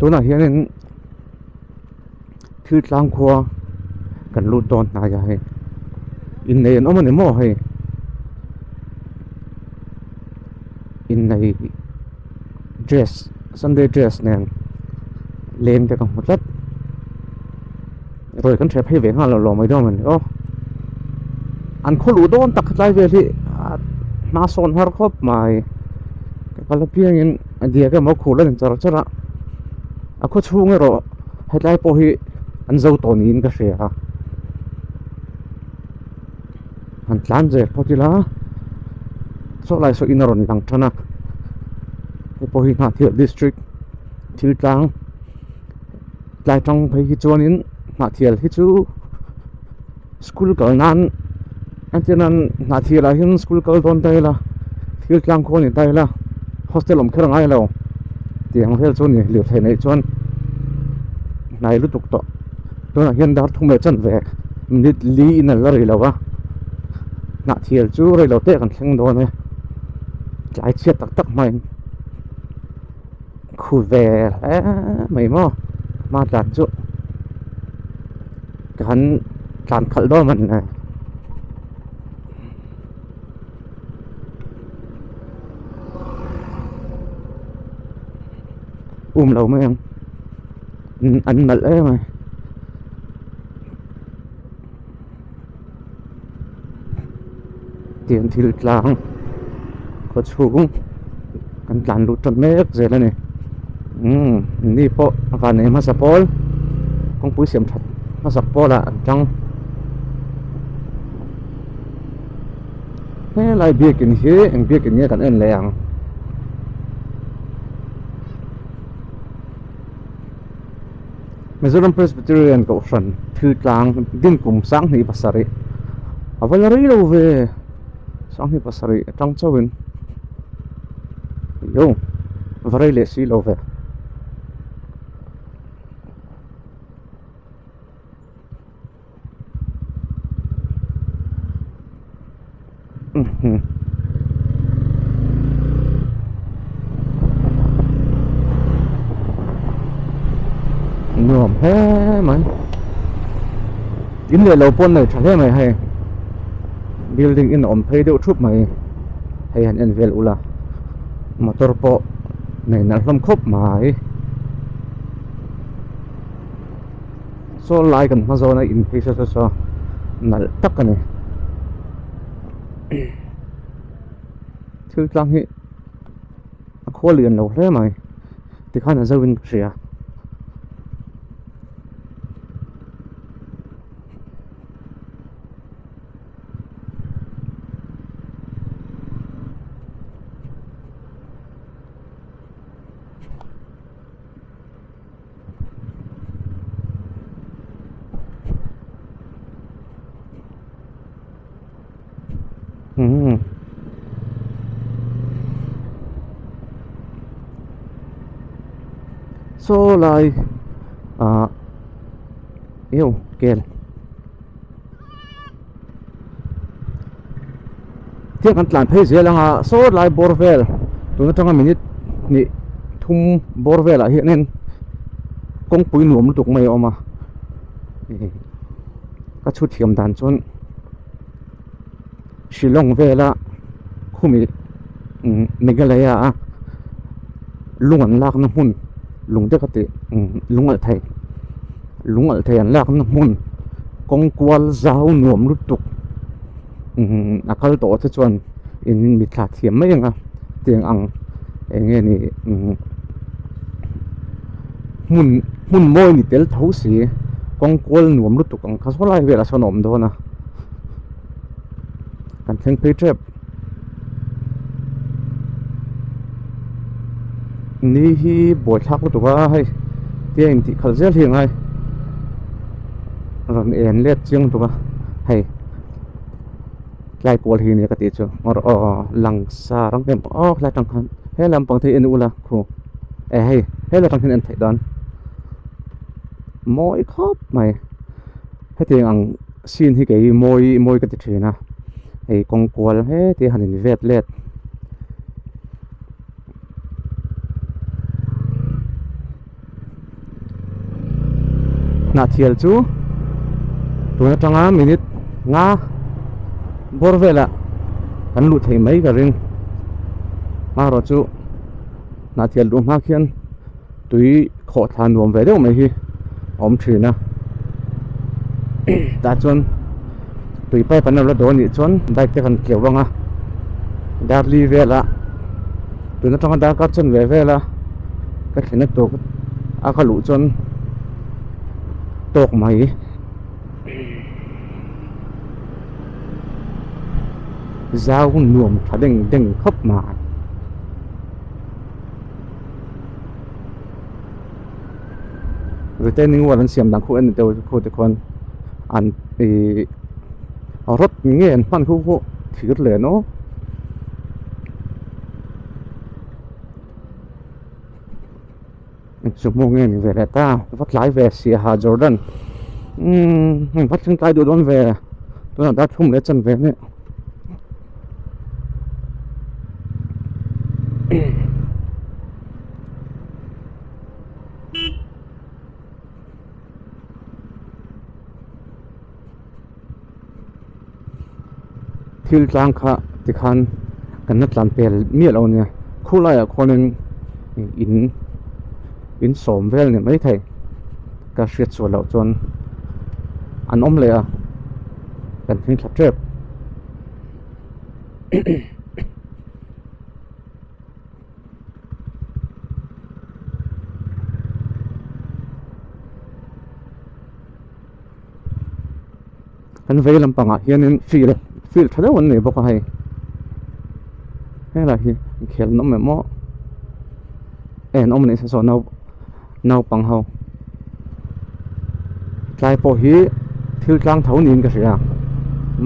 ตัวน่ะเฮียนที่ทางครัวกันรูดตอนนายให้อินในน้องมันในหม้อให้อินใน dress Sunday dress เนี่ยเลนแต่ก็หมดแล้วrồi kan thep he ve nga lo lo mai do man o an kholu don tak lai ve li na son har khop mai kala piang in dia ka mo khula nin char chara a kho chung ro hetlai po hi an zo to ni in ka hre ha an tlan je potila so lai so in ron lang thana he po hi na thil district thil tlang lai tang phei hi chuan in na thial hi chu school kal nan antinan na thiala hin school kal don taila thil tlang kho ni taila hostel om khera ngai lo tiang hel chu ni liu thei nei chuan nai lu tuk to to na hian dar thume chan ve nit li in la ri lo wa na thial chu rei lo te kan thleng do ne lai chiat tak tak mai khu ve mai mo ma tlan chu kan tlan khal do man na lâu mấy anh mệt ấy mà tiền thì lang có xuống kan tlan lu ton mek je la ni ni po va ne ma sa pol kong pui siam that ma sa pola chang he lai bia kin he eng bia kin ne kan en leang Mizoram Presbyterian ko san thu tlang din kum sang ni pasari avalari lo ve sang ni pasari tang chawin yo varai le si lo ve nuông thế mày in lệ lâu pon này chẳng thế mày hay building in om pay đều chụp mày hay hẳn en vel ula motor po này nằm lâm khop mày so lại gần mà zona in pay so nal tắc cái này thứ lang hi khô liền lâu thế mày thì khá là dâu in xìa so lại yêu kèn tiếng ăn tlan phê dễ là so lại borvel tụi nó trong một minute nị thum borvel là hiện nên công pui nuông lúc tục mày ôm mà các chút thiểm đàn chôn Shillong về là khu mi Meghalaya lung ăn lạc nó hun lung thế cái lung ở thầy ăn lạc nó hun con qual giáo nuông lúc tục akal to thế chuan in mi thla thiam mai anga tiang ang enge ni mun moi ni tel thau si con qual nuông lúc tục ang khasolai về là sonom do na kan theng pay trap ni hi boi thak lu tuwa hai tiang ti khal zel hiang hai ron en let chiang tuwa hai lai kwal hi ni ka ti chu or lang sa rang tem lai tang khan he lam pang thei en ula khu hai he la tang hin en thei dan moi khop mai he tiang ang sin hi ke moi ka ti thina ei kong kwal he ti hanin vet let na thial chu tuna tanga minute nga borvela kan lu thei mai ka ring ma ro chu na thial du ma khian tui kho than nuam ve deuh mai hi om thina ta chuan tui pai pan lo do ni chuan bike te kan kleu wanga dar li vela tuna tanga dar ka chen ve vela ka thina to a ka lu chuan tok mai zau nuam thadeng deng khop ma retaining wall an siam dang khu an te khu te kon an rot nge an pan khu thir le no sumo nge ni ve ta vat lai ve sia ha Jordan vat chang tai do don ve to na da thum le chan ve ne thil tlang kha ti khan kan na tlan pel mi lo ne khulai a khonin in som vel ne mai thai ka hriat chu lo chon an om le a kan thing thla trep kan vei lampanga hianin feel thada wan nei boka hai hela hi khel no me mo en om nei sa so nau pang ho tlai po hi thil tlang thau nin ka ria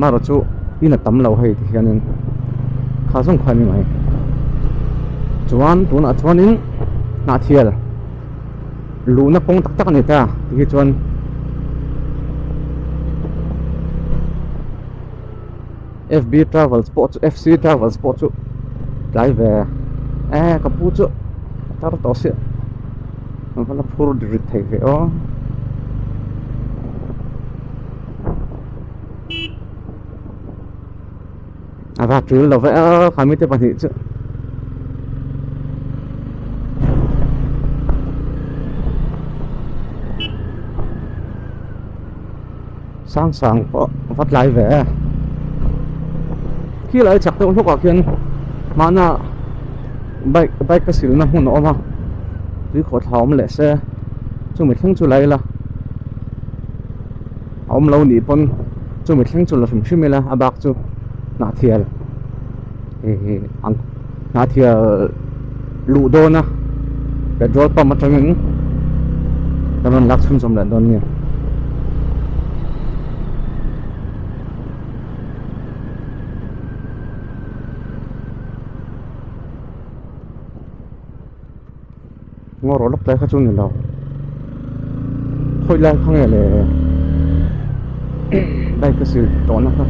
ma ro chu ina tam lo hai hianin kha song khani mai chuan tuna chuanin na thial lu na pong tak tak ni ta hi chuan FB Travel Sports FC Travel Sports chu lai ve ka pu chu tar to se man phur dir thei ve o ava tril lo ve khami te pani chu sang po vat lai ve khi lại chắc tôi lúc kia mà na bike cái xíu na hun ôm à tuy khó tháo mà lẽ xe chúng mình không chịu lấy là ôm lâu nỉ pon chúng mình không chịu là phim là à bạc chú nã thiệt ăn nã thiệt lụ đô na petrol pump mà trong những cái mình lắc xuống trong lần đó nha ngõ rồi lấp tay khá chung nhìn đâu thôi lại không nghe là đây cái sự tốn lắm thôi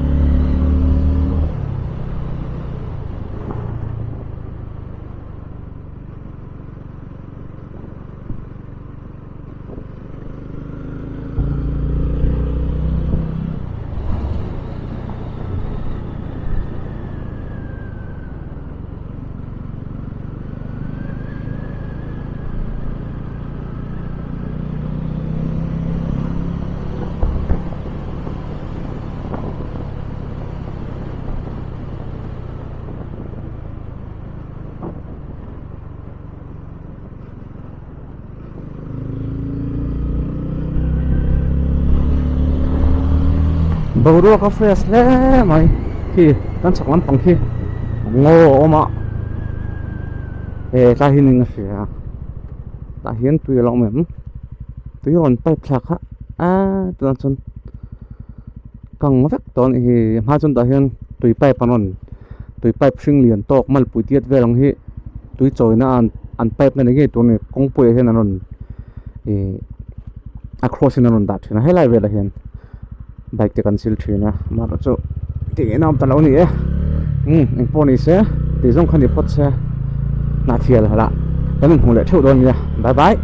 bầu đua cà phê lẽ mày khi tan sạc lắm bằng khi ngô mà ta hiền người phía ta hiền tùy lòng mềm tùy hồn tay phạc á tụi anh xuân càng vắt tòn thì hai xuân ta hiền tùy bay panon tùy bay sinh liền tóc mal bụi tiết về lòng hi tùy trời na ăn bay này cái tụi này công bụi hiền anon across anon đặt na hay lại về là hiền bike te cancel thina ma ro chu ti nam ta lo ni en poni se ti jong khani pot se na thial hala kan hmu le theu don ya bye bye